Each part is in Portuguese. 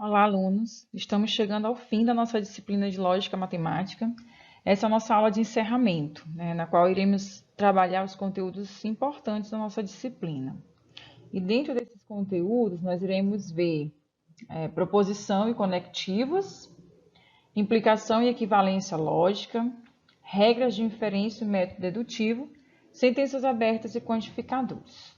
Olá, alunos! Estamos chegando ao fim da nossa disciplina de Lógica Matemática. Essa é a nossa aula de encerramento, na qual iremos trabalhar os conteúdos importantes da nossa disciplina. E dentro desses conteúdos, nós iremos ver proposição e conectivos, implicação e equivalência lógica, regras de inferência e método dedutivo, sentenças abertas e quantificadores.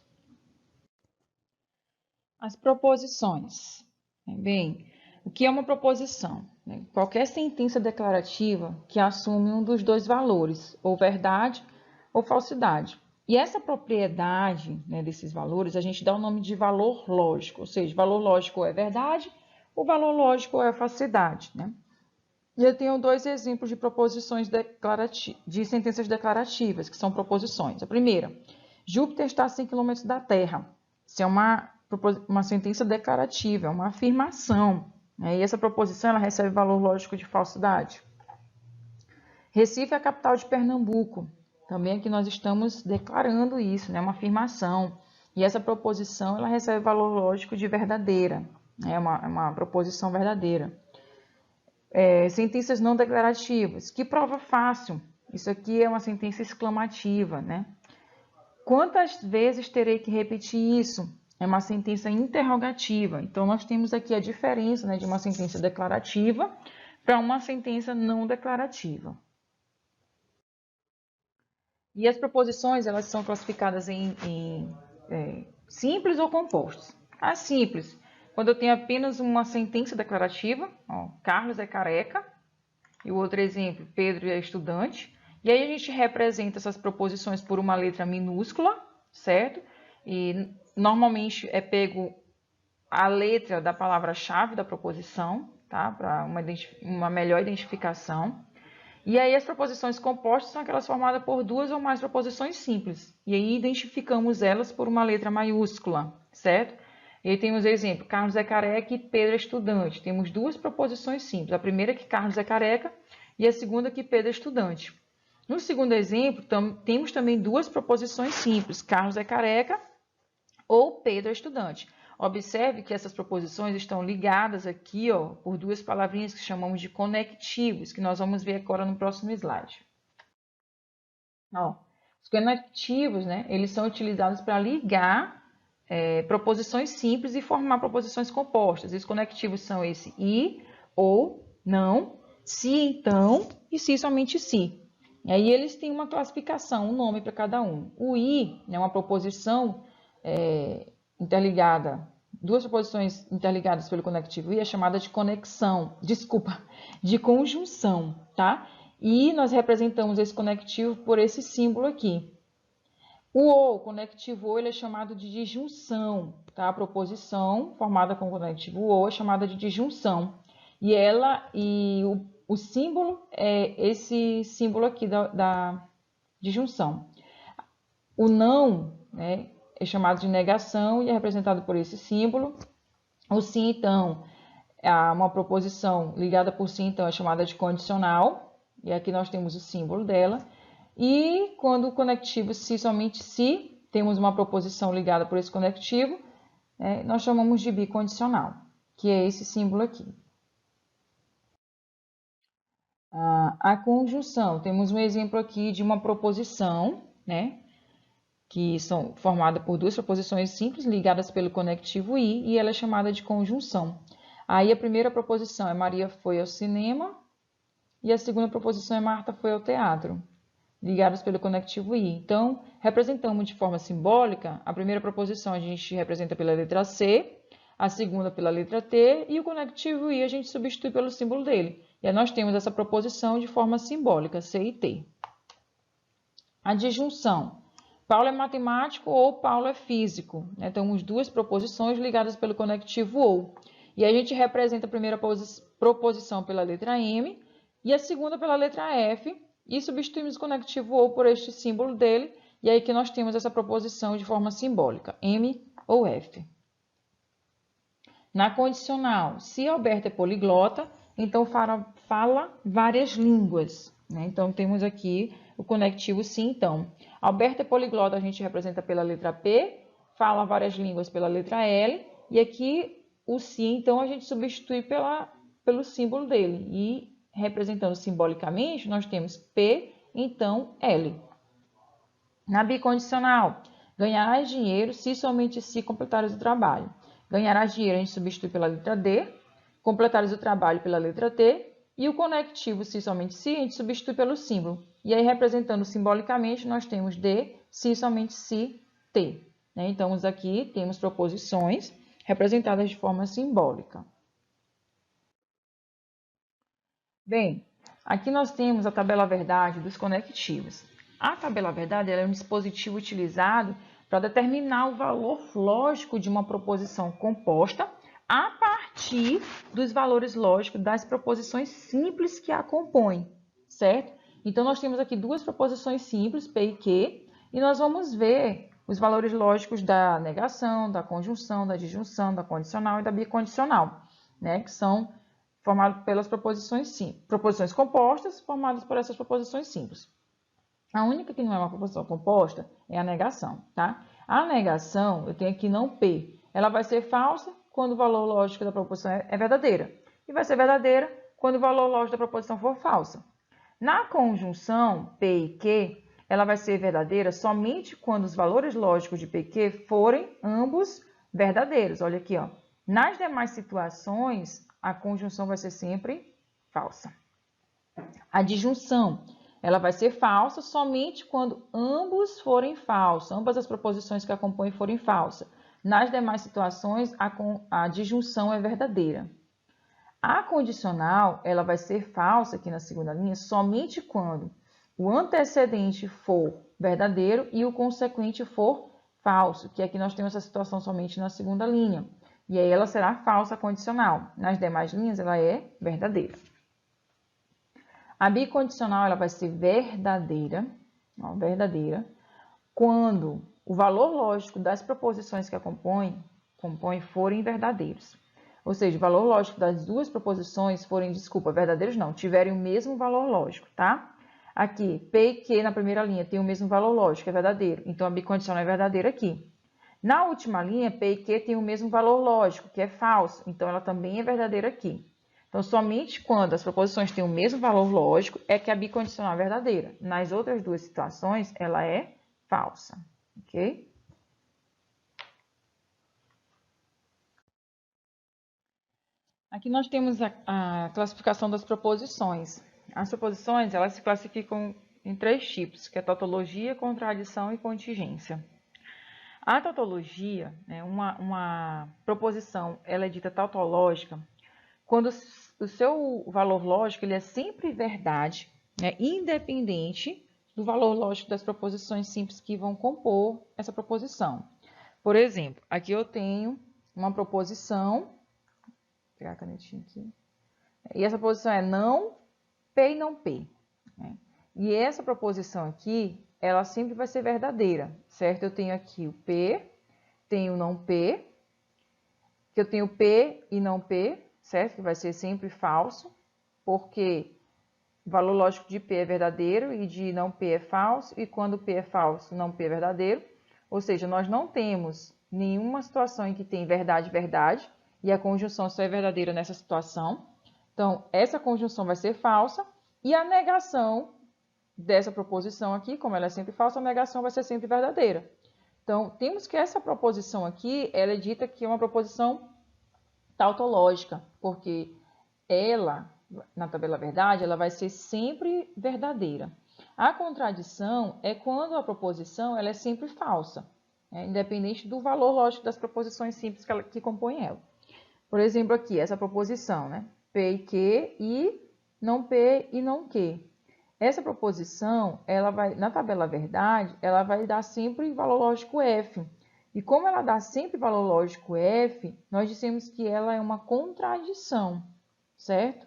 As proposições. Bem, o que é uma proposição? Qualquer sentença declarativa que assume um dos dois valores, ou verdade ou falsidade. E essa propriedade desses valores, a gente dá o nome de valor lógico, ou seja, valor lógico é verdade, o valor lógico é falsidade. E eu tenho dois exemplos de proposições de sentenças declarativas, que são proposições. A primeira, Júpiter está a 100 km da Terra. Isso é uma sentença declarativa, uma afirmação. E essa proposição ela recebe valor lógico de falsidade. Recife é a capital de Pernambuco. Também aqui nós estamos declarando isso, uma afirmação. E essa proposição ela recebe valor lógico de verdadeira. É uma proposição verdadeira. Sentenças não declarativas. Que prova fácil. Isso aqui é uma sentença exclamativa. Quantas vezes terei que repetir isso? É uma sentença interrogativa. Então, nós temos aqui a diferença de uma sentença declarativa para uma sentença não declarativa. E as proposições, elas são classificadas em simples ou compostos. As simples, quando eu tenho apenas uma sentença declarativa, Carlos é careca, e o outro exemplo, Pedro é estudante. E aí a gente representa essas proposições por uma letra minúscula, certo? E normalmente é pego a letra da palavra-chave da proposição, tá? Para uma melhor identificação. E aí as proposições compostas são aquelas formadas por duas ou mais proposições simples. E aí identificamos elas por uma letra maiúscula, certo? E aí temos o exemplo, Carlos é careca e Pedro é estudante. Temos duas proposições simples. A primeira é que Carlos é careca e a segunda é que Pedro é estudante. No segundo exemplo, temos também duas proposições simples, Carlos é careca ou Pedro é estudante. Observe que essas proposições estão ligadas aqui por duas palavrinhas que chamamos de conectivos, que nós vamos ver agora no próximo slide. Os conectivos, eles são utilizados para ligar proposições simples e formar proposições compostas. E os conectivos são esse e, ou, não, se, então e se, somente se. E aí eles têm uma classificação, um nome para cada um. O i é uma proposição interligada, duas proposições interligadas pelo conectivo i é chamada de de conjunção, tá? E nós representamos esse conectivo por esse símbolo aqui. O conectivo ou, ele é chamado de disjunção, tá? A proposição formada com o conectivo ou é chamada de disjunção. E o símbolo é esse símbolo aqui da disjunção. O não, é chamado de negação e é representado por esse símbolo. O sim, então, é uma proposição ligada por sim, então, é chamada de condicional. E aqui nós temos o símbolo dela. E quando o conectivo se, somente se, temos uma proposição ligada por esse conectivo, nós chamamos de bicondicional, que é esse símbolo aqui. A conjunção, temos um exemplo aqui de uma proposição, que são formadas por duas proposições simples ligadas pelo conectivo i, e ela é chamada de conjunção. Aí a primeira proposição é Maria foi ao cinema, e a segunda proposição é Marta foi ao teatro, ligadas pelo conectivo i. Então, representamos de forma simbólica, a primeira proposição a gente representa pela letra C, a segunda pela letra T, e o conectivo i a gente substitui pelo símbolo dele. E aí nós temos essa proposição de forma simbólica, C e T. A disjunção. Paulo é matemático ou Paulo é físico. Temos duas proposições ligadas pelo conectivo ou. E a gente representa a primeira proposição pela letra M e a segunda pela letra F, e substituímos o conectivo ou por este símbolo dele, e aí que nós temos essa proposição de forma simbólica, M ou F. Na condicional, se Alberto é poliglota, então fala várias línguas. Então, temos aqui o conectivo se, então. Alberto é poliglota, a gente representa pela letra P, fala várias línguas pela letra L, e aqui o se, então, a gente substitui pelo símbolo dele. E, representando simbolicamente, nós temos P, então, L. Na bicondicional, ganharás dinheiro se somente se completares o trabalho. Ganharás dinheiro a gente substitui pela letra D, completares o trabalho pela letra T, e o conectivo se somente se a gente substitui pelo símbolo. E aí, representando simbolicamente, nós temos D, se somente se, T. Então, aqui temos proposições representadas de forma simbólica. Bem, aqui nós temos a tabela verdade dos conectivos. A tabela verdade é um dispositivo utilizado para determinar o valor lógico de uma proposição composta a partir dos valores lógicos das proposições simples que a compõem, certo? Então, nós temos aqui duas proposições simples, P e Q, e nós vamos ver os valores lógicos da negação, da conjunção, da disjunção, da condicional e da bicondicional, que são formados pelas proposições compostas formadas por essas proposições simples. A única que não é uma proposição composta é a negação, tá? A negação, eu tenho aqui não P, ela vai ser falsa quando o valor lógico da proposição é verdadeira, e vai ser verdadeira quando o valor lógico da proposição for falsa. Na conjunção P e Q, ela vai ser verdadeira somente quando os valores lógicos de P e Q forem ambos verdadeiros. Olha aqui, ó. Nas demais situações, a conjunção vai ser sempre falsa. A disjunção, ela vai ser falsa somente quando ambos forem falsos, ambas as proposições que a compõem forem falsas. Nas demais situações, a disjunção é verdadeira. A condicional, ela vai ser falsa aqui na segunda linha somente quando o antecedente for verdadeiro e o consequente for falso, que aqui nós temos essa situação somente na segunda linha. E aí ela será falsa condicional. Nas demais linhas, ela é verdadeira. A bicondicional, ela vai ser verdadeira, quando o valor lógico das proposições que a compõem forem verdadeiros. Ou seja, o valor lógico das duas proposições forem, verdadeiros não, tiverem o mesmo valor lógico, tá? Aqui, P e Q na primeira linha tem o mesmo valor lógico, é verdadeiro. Então, a bicondicional é verdadeira aqui. Na última linha, P e Q tem o mesmo valor lógico, que é falso. Então, ela também é verdadeira aqui. Então, somente quando as proposições têm o mesmo valor lógico é que a bicondicional é verdadeira. Nas outras duas situações, ela é falsa, ok? Aqui nós temos a classificação das proposições. As proposições, elas se classificam em três tipos, que é tautologia, contradição e contingência. A tautologia, uma proposição, ela é dita tautológica quando o seu valor lógico ele é sempre verdade, independente do valor lógico das proposições simples que vão compor essa proposição. Por exemplo, aqui eu tenho uma proposição, vou pegar a canetinha aqui, e essa proposição é não P e não P. E essa proposição aqui, ela sempre vai ser verdadeira, certo? Eu tenho aqui o P, tenho o não P, que eu tenho P e não P, certo? Que vai ser sempre falso, porque o valor lógico de P é verdadeiro e de não P é falso, e quando P é falso, não P é verdadeiro. Ou seja, nós não temos nenhuma situação em que tem verdade, verdade, e a conjunção só é verdadeira nessa situação. Então, essa conjunção vai ser falsa, e a negação dessa proposição aqui, como ela é sempre falsa, a negação vai ser sempre verdadeira. Então, temos que essa proposição aqui, ela é dita que é uma proposição tautológica, porque ela, na tabela verdade, ela vai ser sempre verdadeira. A contradição é quando a proposição ela é sempre falsa, independente do valor lógico das proposições simples que compõem ela. Por exemplo, aqui, essa proposição, P e Q e não P e não Q. Essa proposição, ela vai, na tabela verdade, ela vai dar sempre valor lógico F. E como ela dá sempre valor lógico F, nós dissemos que ela é uma contradição, certo?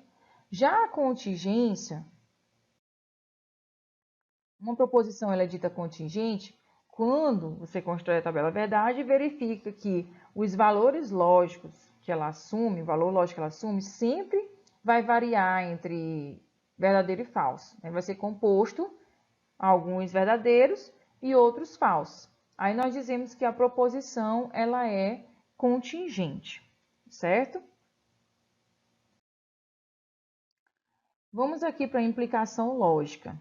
Já a contingência, uma proposição ela é dita contingente quando você constrói a tabela verdade e verifica que os valores lógicos que ela assume, o valor lógico que ela assume, sempre vai variar entre verdadeiro e falso. Vai ser composto alguns verdadeiros e outros falsos. Aí nós dizemos que a proposição ela é contingente, certo? Vamos aqui para a implicação lógica.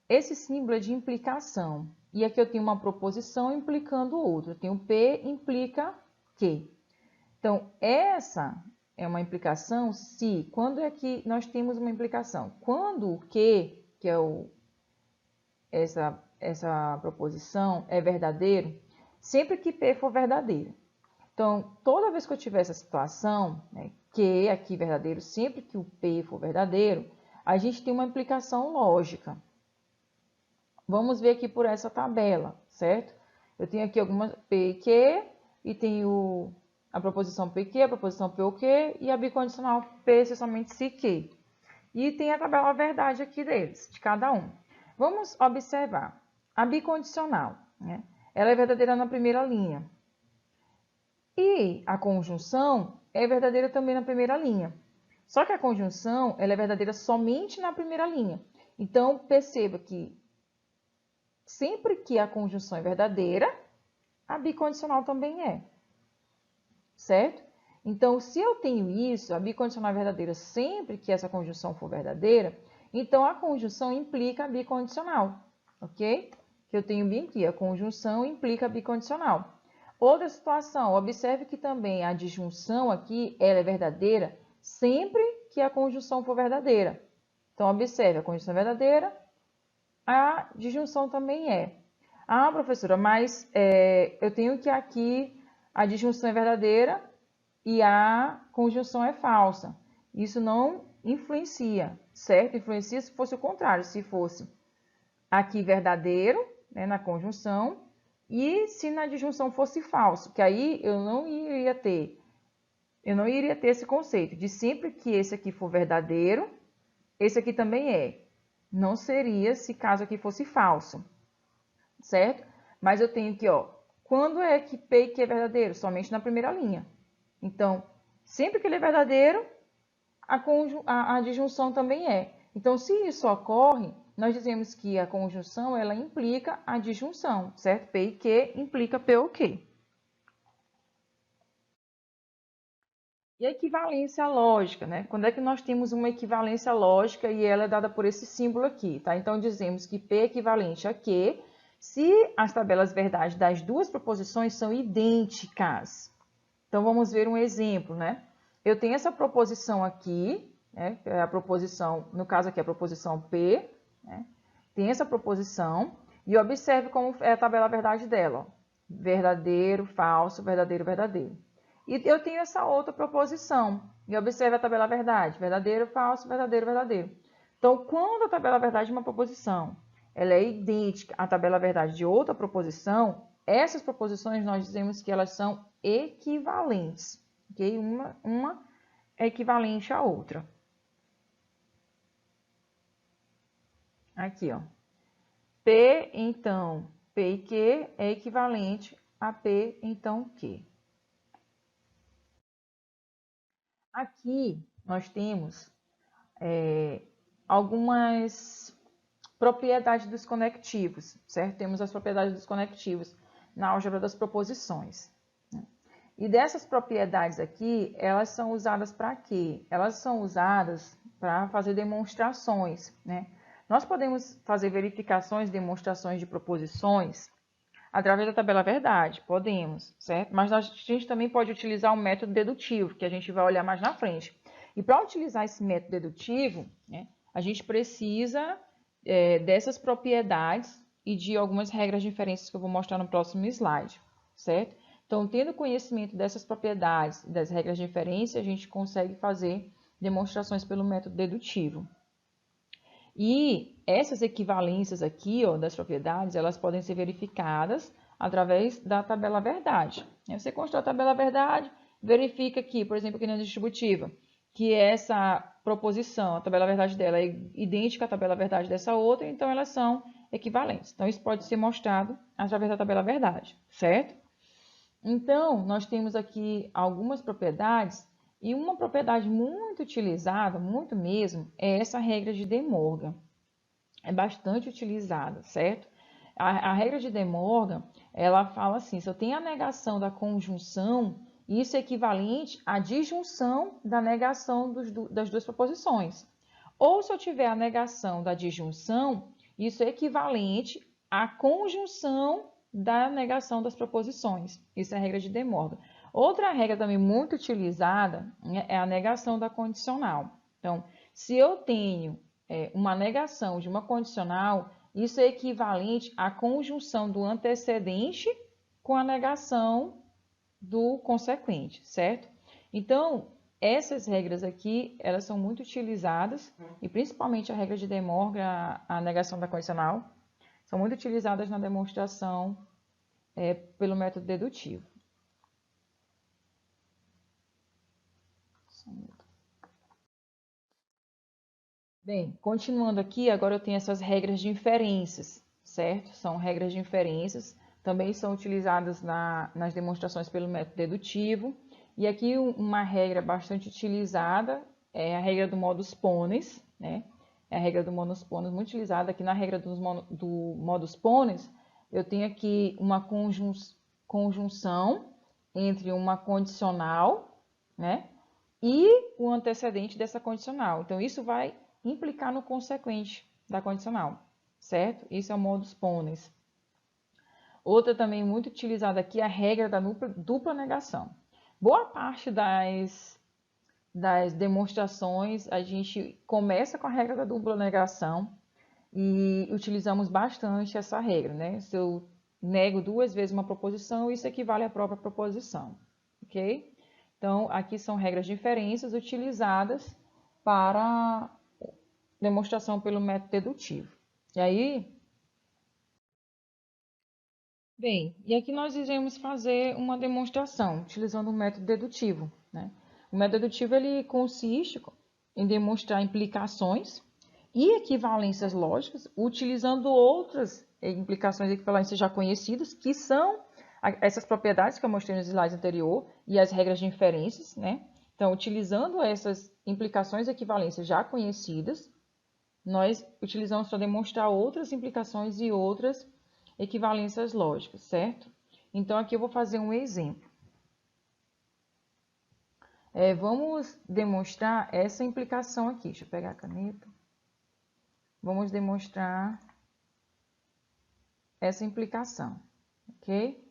Esse símbolo é de implicação. E aqui eu tenho uma proposição implicando outra. Eu tenho P implica Q. Então, essa é uma implicação se, quando é que nós temos uma implicação? Quando o Q, que é essa proposição, é verdadeiro, sempre que P for verdadeiro. Então, toda vez que eu tiver essa situação, né, Q aqui verdadeiro, sempre que o P for verdadeiro, a gente tem uma implicação lógica. Vamos ver aqui por essa tabela, certo? Eu tenho aqui algumas P e Q, e tenho a proposição PQ, a proposição POQ e a bicondicional P se somente se Q. E tem a tabela verdade aqui deles, de cada um. Vamos observar. A bicondicional, né? Ela é verdadeira na primeira linha. E a conjunção é verdadeira também na primeira linha. Só que a conjunção ela é verdadeira somente na primeira linha. Então, perceba que sempre que a conjunção é verdadeira, a bicondicional também é. Certo? Então, se eu tenho isso, a bicondicional é verdadeira sempre que essa conjunção for verdadeira, então a conjunção implica a bicondicional. Ok? Que eu tenho bem aqui, a conjunção implica a bicondicional. Outra situação, observe que também a disjunção aqui ela é verdadeira sempre que a conjunção for verdadeira. Então, observe, a conjunção é verdadeira, a disjunção também é. Ah, professora, mas eu tenho que aqui a disjunção é verdadeira e a conjunção é falsa. Isso não influencia, certo? Influencia se fosse o contrário, se fosse aqui verdadeiro, né, na conjunção, e se na disjunção fosse falso, que aí eu não iria ter esse conceito de sempre que esse aqui for verdadeiro, esse aqui também é. Não seria se caso aqui fosse falso, certo? Mas eu tenho aqui, ó, quando é que P e Q é verdadeiro? Somente na primeira linha. Então, sempre que ele é verdadeiro, a disjunção também é. Então, se isso ocorre, nós dizemos que a conjunção ela implica a disjunção, certo? P e Q implica P ou Q. E a equivalência lógica, né? Quando é que nós temos uma equivalência lógica e ela é dada por esse símbolo aqui, tá? Então, dizemos que P é equivalente a Q se as tabelas verdade das duas proposições são idênticas. Então, vamos ver um exemplo, né? Eu tenho essa proposição aqui, né? É a proposição, no caso aqui, a proposição P, né? Tem essa proposição e observe como é a tabela verdade dela. Ó. Verdadeiro, falso, verdadeiro, verdadeiro. E eu tenho essa outra proposição. E observe a tabela verdade. Verdadeiro, falso, verdadeiro, verdadeiro. Então, quando a tabela verdade de uma proposição ela é idêntica à tabela verdade de outra proposição, essas proposições nós dizemos que elas são equivalentes. Okay? Uma é equivalente à outra. Aqui, ó. P, então, P e Q é equivalente a P, então, Q. Aqui nós temos algumas propriedades dos conectivos, certo? Temos as propriedades dos conectivos na álgebra das proposições. Né? E dessas propriedades aqui, elas são usadas para quê? Elas são usadas para fazer demonstrações, né? Nós podemos fazer verificações, demonstrações de proposições através da tabela verdade, podemos, certo? Mas a gente também pode utilizar o método dedutivo, que a gente vai olhar mais na frente. E para utilizar esse método dedutivo, né, a gente precisa dessas propriedades e de algumas regras diferentes que eu vou mostrar no próximo slide, certo? Então, tendo conhecimento dessas propriedades e das regras de inferência, a gente consegue fazer demonstrações pelo método dedutivo. E essas equivalências aqui, ó, das propriedades, elas podem ser verificadas através da tabela verdade. Você constrói a tabela verdade, verifica aqui, por exemplo, aqui na distributiva, que essa proposição, a tabela verdade dela é idêntica à tabela verdade dessa outra, então elas são equivalentes. Então, isso pode ser mostrado através da tabela verdade, certo? Então, nós temos aqui algumas propriedades, e uma propriedade muito utilizada, muito mesmo, é essa regra de De Morgan. É bastante utilizada, certo? A regra de De Morgan, ela fala assim, se eu tenho a negação da conjunção isso é equivalente à disjunção da negação das duas proposições. Ou se eu tiver a negação da disjunção, isso é equivalente à conjunção da negação das proposições. Isso é a regra de De Morgan. Outra regra também muito utilizada, né, é a negação da condicional. Então, se eu tenho uma negação de uma condicional, isso é equivalente à conjunção do antecedente com a negação do consequente, certo? Então, essas regras aqui, elas são muito utilizadas, e principalmente a regra de De Morgan, a negação da condicional, são muito utilizadas na demonstração pelo método dedutivo. Bem, continuando aqui, agora eu tenho essas regras de inferências, certo? São regras de inferências, também são utilizadas nas demonstrações pelo método dedutivo. E aqui uma regra bastante utilizada é a regra do modus ponens, né? É a regra do modus ponens muito utilizada. Aqui na regra do modus ponens, eu tenho aqui uma conjunção entre uma condicional, né? E o antecedente dessa condicional. Então, isso vai implicar no consequente da condicional, certo? Isso é o modus ponens. Outra também muito utilizada aqui é a regra da dupla negação. Boa parte das demonstrações a gente começa com a regra da dupla negação e utilizamos bastante essa regra, né? Se eu nego duas vezes uma proposição, isso equivale à própria proposição, ok? Então, aqui são regras de inferências utilizadas para demonstração pelo método dedutivo. E aí, bem, e aqui nós iremos fazer uma demonstração utilizando o método dedutivo, né? O método dedutivo ele consiste em demonstrar implicações e equivalências lógicas utilizando outras implicações e equivalências já conhecidas, que são essas propriedades que eu mostrei nos slides anterior e as regras de inferências, né? Então, utilizando essas implicações e equivalências já conhecidas, nós utilizamos para demonstrar outras implicações e outras equivalências lógicas, certo? Então, aqui eu vou fazer um exemplo. Vamos demonstrar essa implicação aqui. Deixa eu pegar a caneta. Vamos demonstrar essa implicação, ok?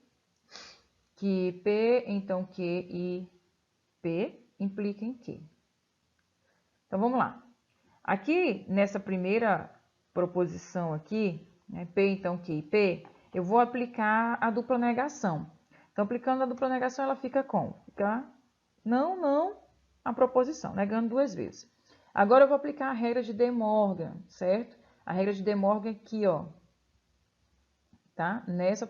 Que P, então Q e P implica em Q. Então, vamos lá. Aqui, nessa primeira proposição aqui, né, P, então Q e P, eu vou aplicar a dupla negação. Então, aplicando a dupla negação, ela fica como? Fica não, a proposição, negando duas vezes. Agora, eu vou aplicar a regra de De Morgan, certo? A regra de De Morgan aqui, ó, tá? Nessa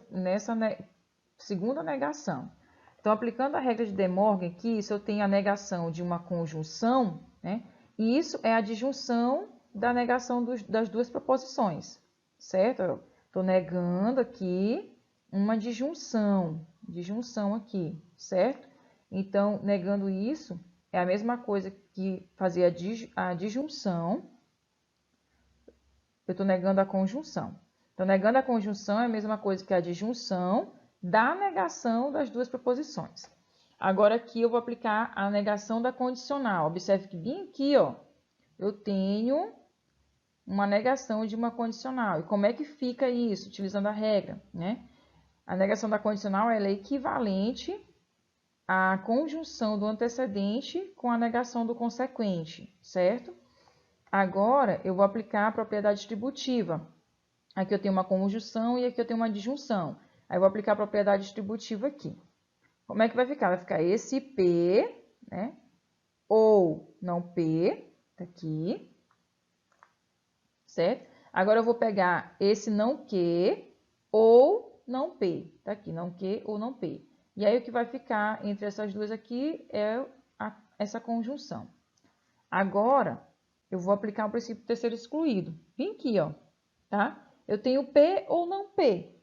segunda negação. Então, aplicando a regra de De Morgan aqui, se eu tenho a negação de uma conjunção, né? E isso é a disjunção da negação das duas proposições, certo? Estou negando aqui uma disjunção aqui, certo? Então, negando isso, é a mesma coisa que fazer a disjunção. Eu estou negando a conjunção. Então, negando a conjunção é a mesma coisa que a disjunção da negação das duas proposições. Agora, aqui eu vou aplicar a negação da condicional. Observe que bem aqui, ó, eu tenho uma negação de uma condicional. E como é que fica isso, utilizando a regra, né? A negação da condicional ela é equivalente à conjunção do antecedente com a negação do consequente, certo? Agora, eu vou aplicar a propriedade distributiva. Aqui eu tenho uma conjunção e aqui eu tenho uma disjunção. Aí eu vou aplicar a propriedade distributiva aqui. Como é que vai ficar? Vai ficar esse P, né? Ou não P, tá aqui, certo? Agora eu vou pegar esse não Q ou não P, tá aqui, não Q ou não P. E aí o que vai ficar entre essas duas aqui é essa conjunção. Agora, eu vou aplicar o princípio terceiro excluído. Vem aqui, ó, tá? Eu tenho P ou não P.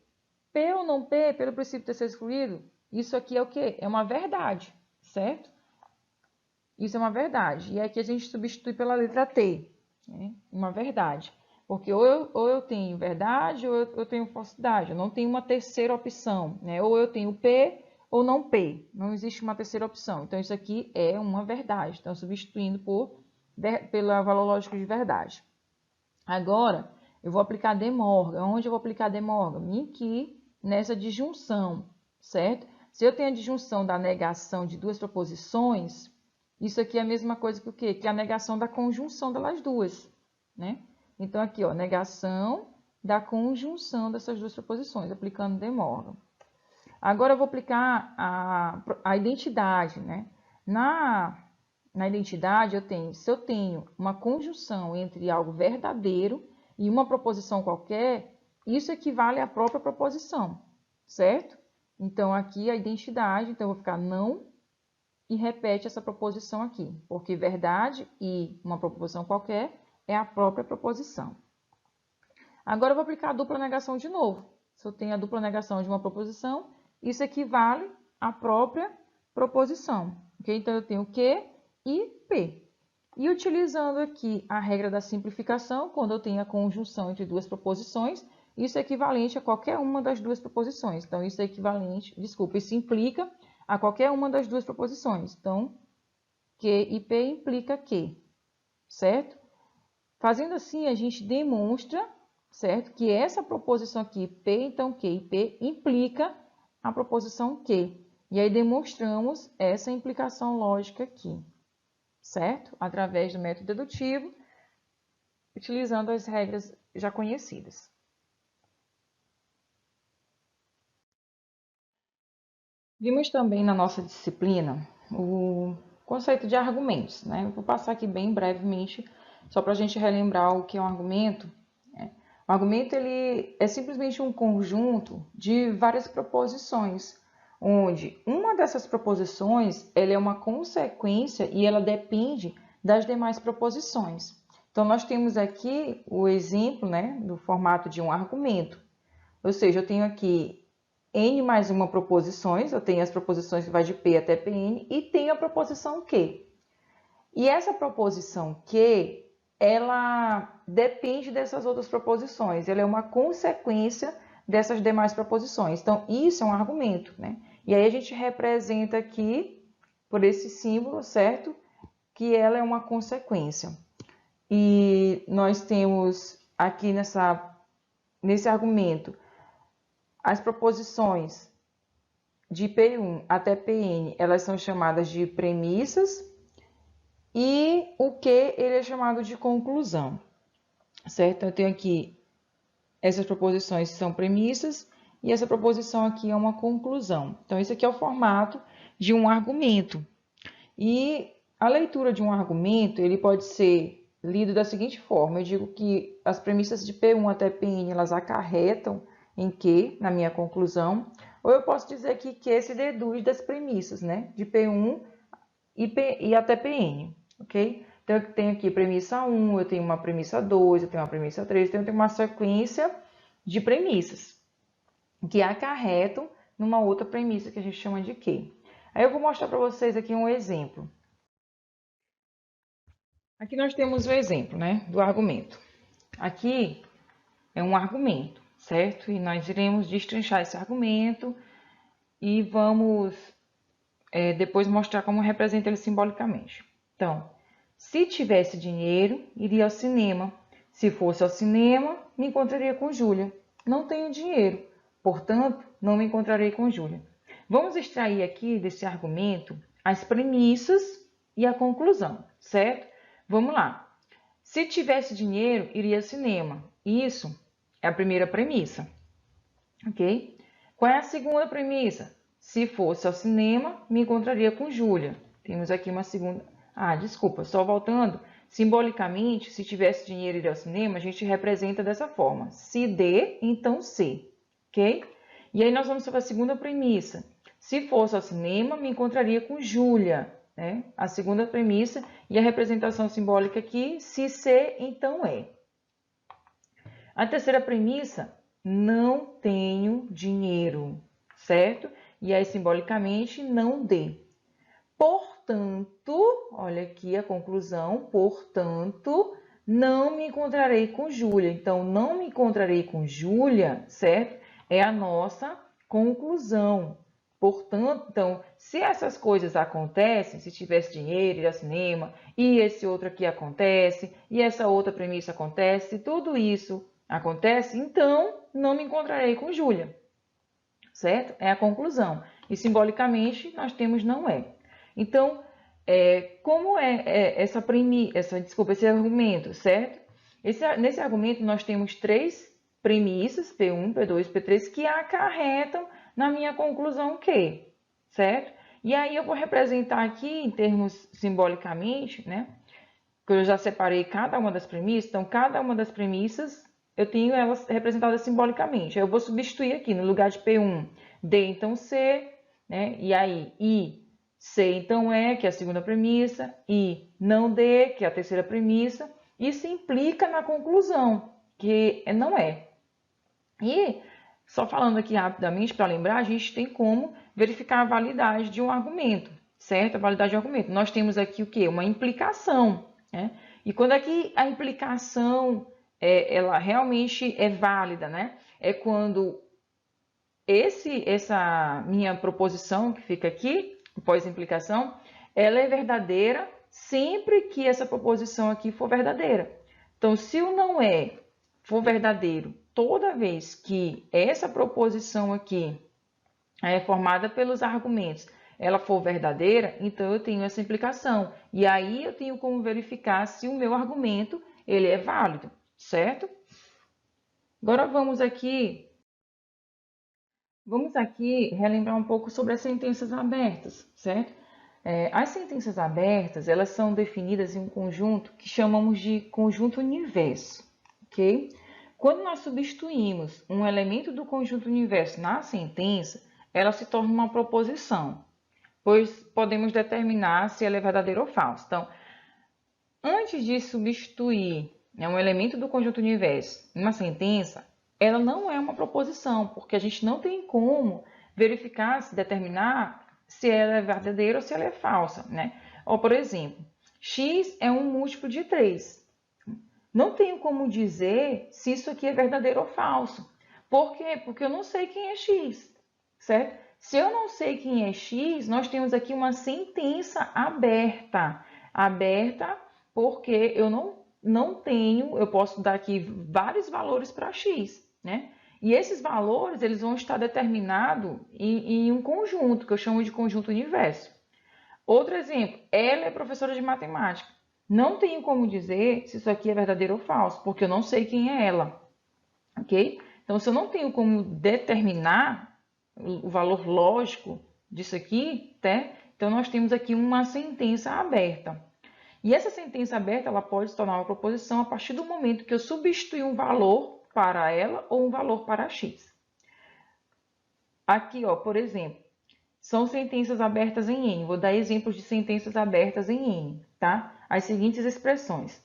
P ou não P, pelo princípio terceiro excluído, isso aqui é o quê? É uma verdade, certo? Isso é uma verdade. E aqui a gente substitui pela letra T, né? Uma verdade. Porque ou eu tenho verdade ou eu tenho falsidade. Eu não tenho uma terceira opção, né? Ou eu tenho P ou não P. Não existe uma terceira opção. Então, isso aqui é uma verdade. Então, substituindo pelo valor lógico de verdade. Agora, eu vou aplicar De Morgan. Onde eu vou aplicar De Morgan? Aqui, nessa disjunção, certo? Se eu tenho a disjunção da negação de duas proposições, isso aqui é a mesma coisa que o quê? Que a negação da conjunção delas duas, né? Então, aqui, ó, negação da conjunção dessas duas proposições, aplicando De Morgan. Agora, eu vou aplicar a identidade, né? Na identidade, se eu tenho uma conjunção entre algo verdadeiro e uma proposição qualquer, isso equivale à própria proposição, certo? Então, aqui a identidade, então, eu vou ficar não e repete essa proposição aqui, porque verdade e uma proposição qualquer é a própria proposição. Agora, eu vou aplicar a dupla negação de novo. Se eu tenho a dupla negação de uma proposição, isso equivale à própria proposição. Okay? Então, eu tenho Q e P. E utilizando aqui a regra da simplificação, quando eu tenho a conjunção entre duas proposições, isso é equivalente a qualquer uma das duas proposições. Então, isso é equivalente, desculpa, isso implica a qualquer uma das duas proposições. Então, Q e P implica Q, certo? Fazendo assim, a gente demonstra, certo, que essa proposição aqui, P, então Q e P, implica a proposição Q. E aí demonstramos essa implicação lógica aqui, certo? Através do método dedutivo, utilizando as regras já conhecidas. Vimos também na nossa disciplina o conceito de argumentos, né? Eu vou passar aqui bem brevemente, só para a gente relembrar o que é um argumento. O argumento ele é simplesmente um conjunto de várias proposições, onde uma dessas proposições ela é uma consequência e ela depende das demais proposições. Então, nós temos aqui o exemplo, né, do formato de um argumento. Ou seja, eu tenho aqui N mais uma proposições, eu tenho as proposições que vai de P até Pn e tenho a proposição Q. E essa proposição Q, ela depende dessas outras proposições, ela é uma consequência dessas demais proposições. Então, isso é um argumento, né? E aí a gente representa aqui, por esse símbolo, certo? Que ela é uma consequência. E nós temos aqui nesse argumento as proposições de P1 até Pn, elas são chamadas de premissas e o Q ele é chamado de conclusão, certo? Eu tenho aqui essas proposições que são premissas e essa proposição aqui é uma conclusão. Então, esse aqui é o formato de um argumento. E a leitura de um argumento, ele pode ser lido da seguinte forma. Eu digo que as premissas de P1 até Pn, elas acarretam em Q, na minha conclusão. Ou eu posso dizer que Q se deduz das premissas, né? De P1 e até Pn, ok? Então, eu tenho aqui premissa 1, eu tenho uma premissa 2, eu tenho uma premissa 3, então eu tenho uma sequência de premissas que acarretam numa outra premissa que a gente chama de Q. Aí eu vou mostrar para vocês aqui um exemplo. Aqui nós temos o exemplo, né, do argumento. Aqui é um argumento, certo? E nós iremos destrinchar esse argumento e vamos depois mostrar como representa ele simbolicamente. Então, se tivesse dinheiro, iria ao cinema. Se fosse ao cinema, me encontraria com Júlia. Não tenho dinheiro, portanto, não me encontrarei com Júlia. Vamos extrair aqui desse argumento as premissas e a conclusão, certo? Vamos lá. Se tivesse dinheiro, iria ao cinema. Isso é a primeira premissa, ok? Qual é a segunda premissa? Se fosse ao cinema, me encontraria com Júlia. Temos aqui uma segunda... Ah, desculpa, só voltando. Simbolicamente, se tivesse dinheiro e iria ao cinema, a gente representa dessa forma. Se D, então C, ok? E aí nós vamos para a segunda premissa. Se fosse ao cinema, me encontraria com Júlia, né? A segunda premissa e a representação simbólica aqui, se C, então E. A terceira premissa, não tenho dinheiro, certo? E aí, simbolicamente, não D. Portanto, olha aqui a conclusão, portanto, não me encontrarei com Júlia. Então, não me encontrarei com Júlia, certo? É a nossa conclusão. Portanto, então, se essas coisas acontecem, se tivesse dinheiro, ir ao cinema, e esse outro aqui acontece, e essa outra premissa acontece, se tudo isso acontece, então não me encontrarei com Júlia, certo? É a conclusão. E simbolicamente nós temos não é. Então, como esse argumento, certo? Nesse argumento nós temos três premissas, P1, P2 e P3, que acarretam na minha conclusão Q, certo? E aí eu vou representar aqui em termos simbolicamente, né? Que eu já separei cada uma das premissas, então cada uma das premissas eu tenho elas representadas simbolicamente. Aí eu vou substituir aqui no lugar de P1, D, então C, né? E aí I, C, então E, que é a segunda premissa, I, não D, que é a terceira premissa. Isso implica na conclusão, que não é. E, só falando aqui rapidamente para lembrar, a gente tem como verificar a validade de um argumento, certo? A validade de um argumento. Nós temos aqui o quê? Uma implicação, né? E quando é que a implicação ela realmente é válida, né? É quando essa minha proposição que fica aqui, pós-implicação, ela é verdadeira sempre que essa proposição aqui for verdadeira. Então, se o não é for verdadeiro toda vez que essa proposição aqui é formada pelos argumentos, ela for verdadeira, então eu tenho essa implicação. E aí eu tenho como verificar se o meu argumento ele é válido, certo? Agora vamos aqui relembrar um pouco sobre as sentenças abertas, certo? As sentenças abertas, elas são definidas em um conjunto que chamamos de conjunto universo, ok? Quando nós substituímos um elemento do conjunto universo na sentença, ela se torna uma proposição, pois podemos determinar se ela é verdadeira ou falsa. Então, antes de substituir um elemento do conjunto universo em uma sentença, ela não é uma proposição, porque a gente não tem como verificar, se determinar se ela é verdadeira ou se ela é falsa, né? Ou, por exemplo, x é um múltiplo de 3. Não tenho como dizer se isso aqui é verdadeiro ou falso. Por quê? Porque eu não sei quem é x, certo? Se eu não sei quem é x, nós temos aqui uma sentença aberta. Aberta porque eu não tenho, eu posso dar aqui vários valores para x, né? E esses valores, eles vão estar determinados em um conjunto, que eu chamo de conjunto universo. Outro exemplo, ela é professora de matemática. Não tenho como dizer se isso aqui é verdadeiro ou falso, porque eu não sei quem é ela, ok? Então, se eu não tenho como determinar o valor lógico disso aqui, tá? Então nós temos aqui uma sentença aberta. E essa sentença aberta, ela pode se tornar uma proposição a partir do momento que eu substituir um valor para ela ou um valor para x. Aqui, ó, por exemplo, são sentenças abertas em N. Vou dar exemplos de sentenças abertas em N, tá? As seguintes expressões.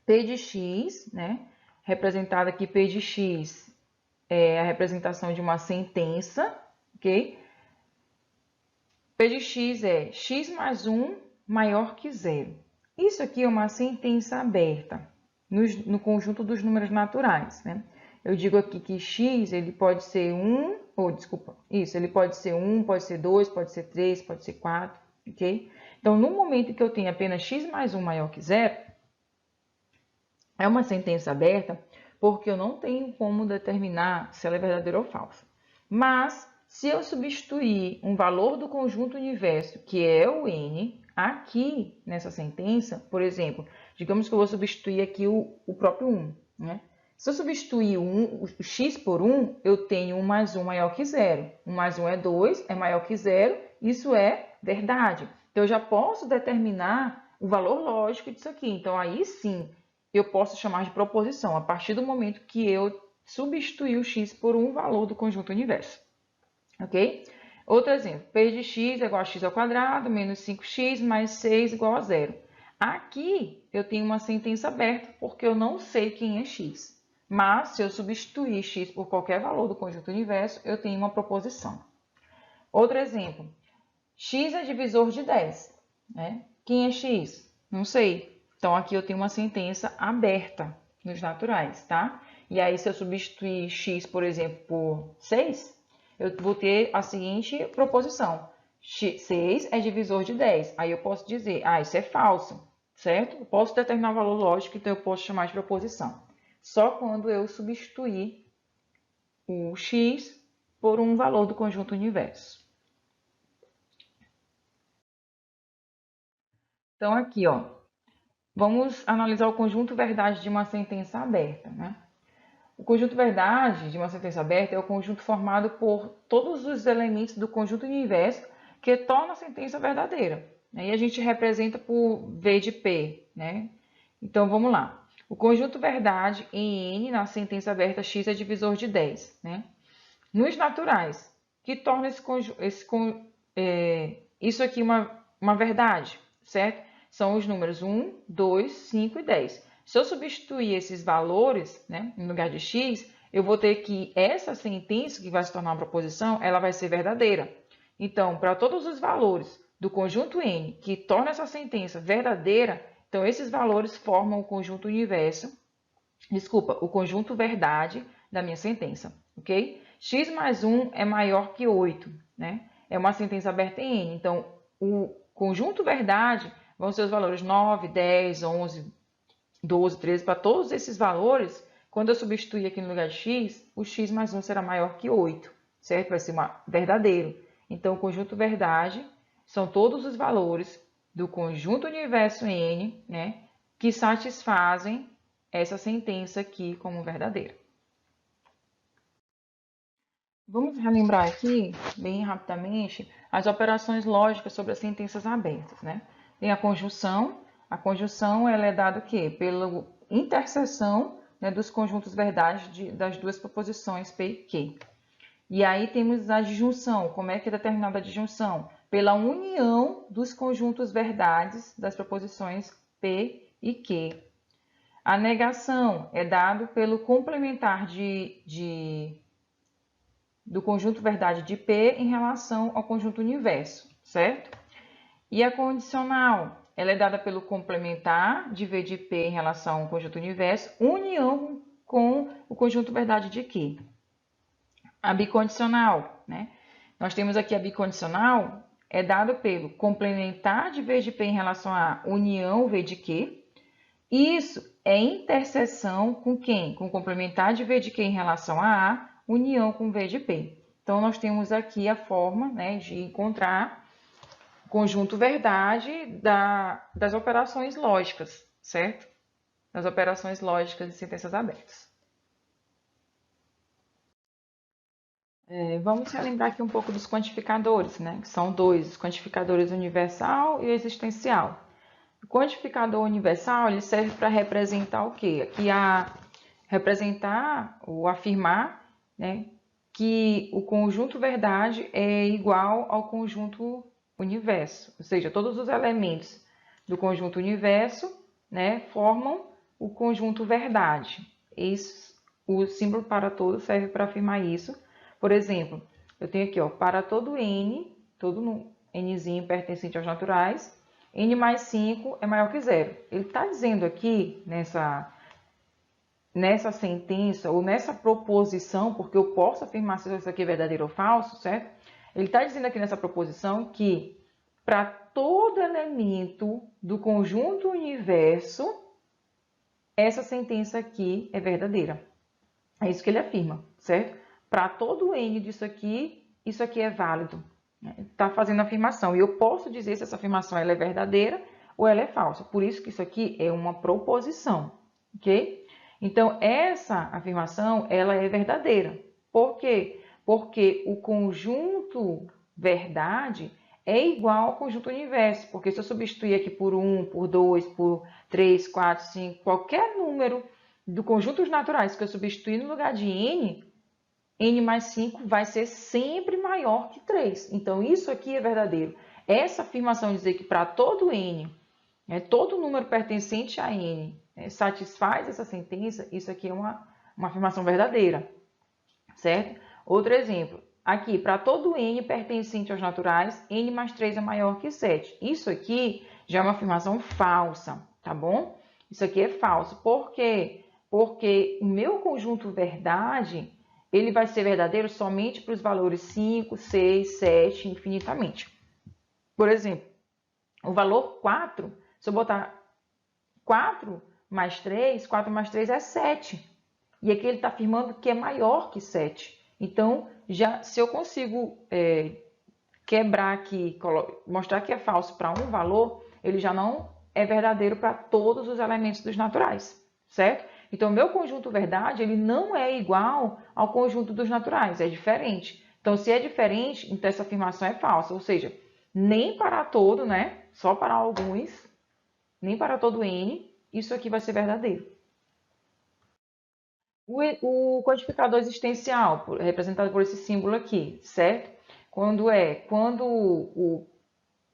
P de x, né? Representada aqui P de x é a representação de uma sentença, ok? P de x é x mais 1 maior que 0. Isso aqui é uma sentença aberta no conjunto dos números naturais, né? Eu digo aqui que x ele pode ser 1, ele pode ser 1, pode ser 2, pode ser 3, pode ser 4, ok? Então, no momento que eu tenho apenas x mais 1 maior que 0, é uma sentença aberta porque eu não tenho como determinar se ela é verdadeira ou falsa. Mas, se eu substituir um valor do conjunto universo, que é o n, aqui nessa sentença, por exemplo, digamos que eu vou substituir aqui o próprio 1, né? Se eu substituir o x por 1, eu tenho 1 mais 1 maior que 0. 1 mais 1 é 2, é maior que 0, isso é verdade. Então, eu já posso determinar o valor lógico disso aqui. Então, aí sim, eu posso chamar de proposição, a partir do momento que eu substituir o x por um valor do conjunto universo. Ok? Outro exemplo, p de x é igual a x ao quadrado, menos 5x mais 6 igual a 0. Aqui eu tenho uma sentença aberta, porque eu não sei quem é x. Mas, se eu substituir x por qualquer valor do conjunto universo, eu tenho uma proposição. Outro exemplo, x é divisor de 10. Né? Quem é x? Não sei. Então, aqui eu tenho uma sentença aberta nos naturais, tá? E aí, se eu substituir x, por exemplo, por 6, eu vou ter a seguinte proposição. 6 é divisor de 10. Aí eu posso dizer, isso é falso, certo? Eu posso determinar um valor lógico, então eu posso chamar de proposição. Só quando eu substituir o x por um valor do conjunto universo. Então, aqui, vamos analisar o conjunto verdade de uma sentença aberta, né? O conjunto verdade de uma sentença aberta é o conjunto formado por todos os elementos do conjunto universo que torna a sentença verdadeira. E a gente representa por V de P, né? Então, vamos lá. O conjunto verdade em N na sentença aberta X é divisor de 10, né? Nos naturais, que torna isso aqui uma verdade, certo? São os números 1, 2, 5 e 10. Se eu substituir esses valores, né, no lugar de x, eu vou ter que essa sentença, que vai se tornar uma proposição, ela vai ser verdadeira. Então, para todos os valores do conjunto N que torna essa sentença verdadeira, então esses valores formam o conjunto universo, o conjunto verdade da minha sentença, ok? X mais 1 é maior que 8, né? É uma sentença aberta em N. Então, o conjunto verdade vão ser os valores 9, 10, 11, 12, 13. Para todos esses valores, quando eu substituir aqui no lugar de x, o x mais 1 será maior que 8, certo? Vai ser verdadeiro. Então, o conjunto verdade são todos os valores do conjunto universo N, né, que satisfazem essa sentença aqui como verdadeira. Vamos relembrar aqui, bem rapidamente, as operações lógicas sobre as sentenças abertas, né? Tem a conjunção. A conjunção ela é dada o quê? Pela interseção, né, dos conjuntos verdade das duas proposições P e Q. E aí temos a disjunção. Como é que é determinada a disjunção? Pela união dos conjuntos verdades das proposições P e Q. A negação é dado pelo complementar do conjunto verdade de P em relação ao conjunto universo, certo? E a condicional, ela é dada pelo complementar de V de P em relação ao conjunto universo, união com o conjunto verdade de Q. A bicondicional, né? Nós temos aqui a bicondicional, é dada pelo complementar de V de P em relação à união V de Q. Isso é interseção com quem? Com complementar de V de Q em relação a A, união com V de P. Então, nós temos aqui a forma, né, de encontrar o conjunto verdade das operações lógicas, certo? Das operações lógicas de sentenças abertas. Vamos relembrar aqui um pouco dos quantificadores, né? Que são dois, os quantificadores universal e existencial. O quantificador universal ele serve para representar o quê? Aqui representar ou afirmar, né, que o conjunto verdade é igual ao conjunto universo. Ou seja, todos os elementos do conjunto universo, né, formam o conjunto verdade. O símbolo para todo serve para afirmar isso. Por exemplo, eu tenho aqui, para todo N, todo Nzinho pertencente aos naturais, N mais 5 é maior que zero. Ele está dizendo aqui, nessa sentença, ou nessa proposição, porque eu posso afirmar se isso aqui é verdadeiro ou falso, certo? Ele está dizendo aqui nessa proposição que para todo elemento do conjunto universo, essa sentença aqui é verdadeira. É isso que ele afirma, certo? Para todo N disso aqui, isso aqui é válido. Está fazendo a afirmação. E eu posso dizer se essa afirmação ela é verdadeira ou ela é falsa. Por isso que isso aqui é uma proposição, ok? Então, essa afirmação ela é verdadeira. Por quê? Porque o conjunto verdade é igual ao conjunto universo. Porque se eu substituir aqui por 1, por 2, por 3, 4, 5, qualquer número do conjunto dos naturais que eu substituir no lugar de N, N mais 5 vai ser sempre maior que 3. Então, isso aqui é verdadeiro. Essa afirmação dizer que para todo N, todo número pertencente a N, satisfaz essa sentença, isso aqui é uma afirmação verdadeira, certo? Outro exemplo. Aqui, para todo N pertencente aos naturais, N mais 3 é maior que 7. Isso aqui já é uma afirmação falsa, tá bom? Isso aqui é falso. Por quê? Porque o meu conjunto verdade ele vai ser verdadeiro somente para os valores 5, 6, 7, infinitamente. Por exemplo, o valor 4, se eu botar 4 mais 3, 4 mais 3 é 7. E aqui ele está afirmando que é maior que 7. Então, se eu consigo quebrar aqui, mostrar que é falso para um valor, ele já não é verdadeiro para todos os elementos dos naturais, certo? Então, meu conjunto verdade, ele não é igual ao conjunto dos naturais, é diferente. Então, se é diferente, então essa afirmação é falsa, ou seja, nem para todo, né? Só para alguns, nem para todo N, isso aqui vai ser verdadeiro. O codificador existencial, representado por esse símbolo aqui, certo? Quando o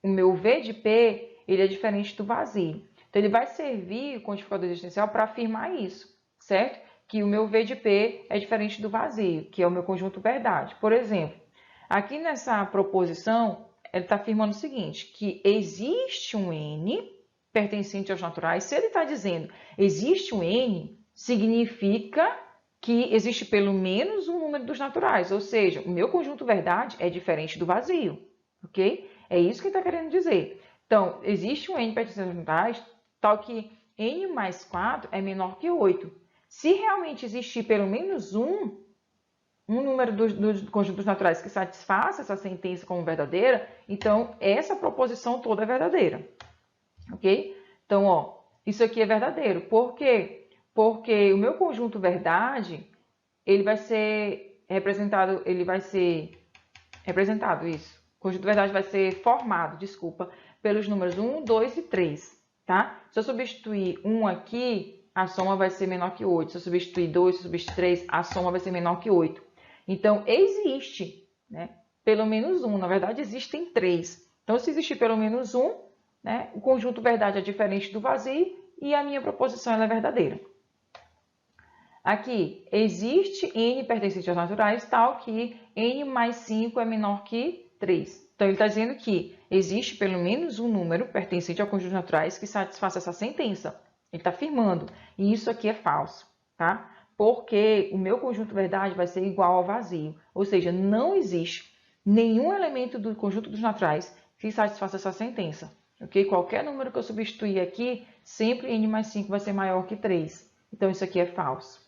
meu V de P, ele é diferente do vazio. Então, ele vai servir, o codificador existencial, para afirmar isso, certo? Que o meu V de P é diferente do vazio, que é o meu conjunto verdade. Por exemplo, aqui nessa proposição, ele está afirmando o seguinte, que existe um N pertencente aos naturais. Se ele está dizendo existe um N, significa que existe pelo menos um número dos naturais, ou seja, o meu conjunto verdade é diferente do vazio, ok? É isso que ele está querendo dizer. Então, existe um N pertencente aos naturais, tal que N mais 4 é menor que 8. Se realmente existir pelo menos um número dos conjuntos naturais que satisfaça essa sentença como verdadeira, então essa proposição toda é verdadeira, ok? Então, ó, isso aqui é verdadeiro. Por quê? Porque o meu conjunto verdade, ele vai ser representado, isso. O conjunto verdade vai ser formado, desculpa, pelos números 1, 2 e 3, tá? Se eu substituir 1 aqui, a soma vai ser menor que 8. Se eu substituir 2, se eu substituir 3, a soma vai ser menor que 8. Então, existe, né? Pelo menos 1. Na verdade, existem 3. Então, se existir pelo menos 1, né? O conjunto verdade é diferente do vazio e a minha proposição ela é verdadeira. Aqui, existe N pertencente aos naturais, tal que N mais 5 é menor que 3. Então, ele está dizendo que existe pelo menos um número pertencente ao conjunto de naturais que satisfaça essa sentença. Ele está afirmando. E isso aqui é falso, tá? Porque o meu conjunto verdade vai ser igual ao vazio. Ou seja, não existe nenhum elemento do conjunto dos naturais que satisfaça essa sentença. Okay? Qualquer número que eu substituir aqui, sempre N mais 5 vai ser maior que 3. Então, isso aqui é falso.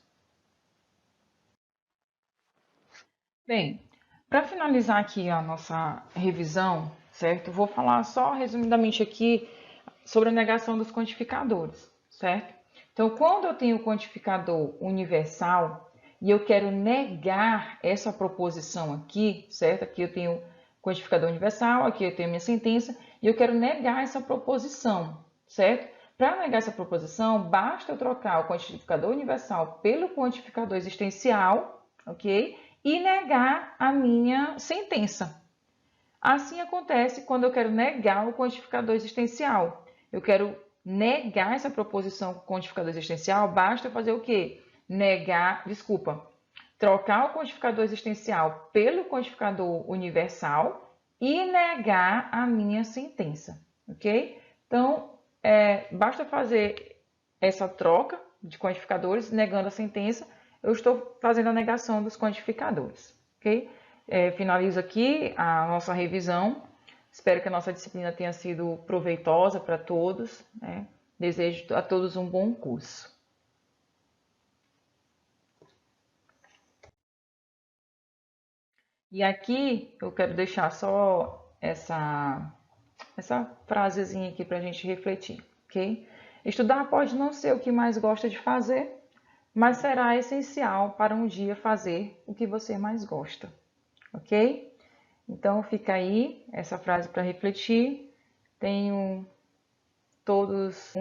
Bem, para finalizar aqui a nossa revisão, certo? Vou falar só resumidamente aqui sobre a negação dos quantificadores, certo? Então, quando eu tenho o quantificador universal e eu quero negar essa proposição aqui, certo? Aqui eu tenho o quantificador universal, aqui eu tenho a minha sentença e eu quero negar essa proposição, certo? Para negar essa proposição, basta eu trocar o quantificador universal pelo quantificador existencial, ok? E negar a minha sentença. Assim acontece quando eu quero negar o quantificador existencial. Eu quero negar essa proposição com quantificador existencial, basta eu fazer o quê? Trocar o quantificador existencial pelo quantificador universal e negar a minha sentença, ok? Então, basta fazer essa troca de quantificadores, negando a sentença, eu estou fazendo a negação dos quantificadores, ok? Finalizo aqui a nossa revisão. Espero que a nossa disciplina tenha sido proveitosa para todos, né? Desejo a todos um bom curso. E aqui eu quero deixar só essa frasezinha aqui para a gente refletir, ok? Estudar pode não ser o que mais gosta de fazer, mas será essencial para um dia fazer o que você mais gosta, ok? Então fica aí essa frase para refletir. Tenham todos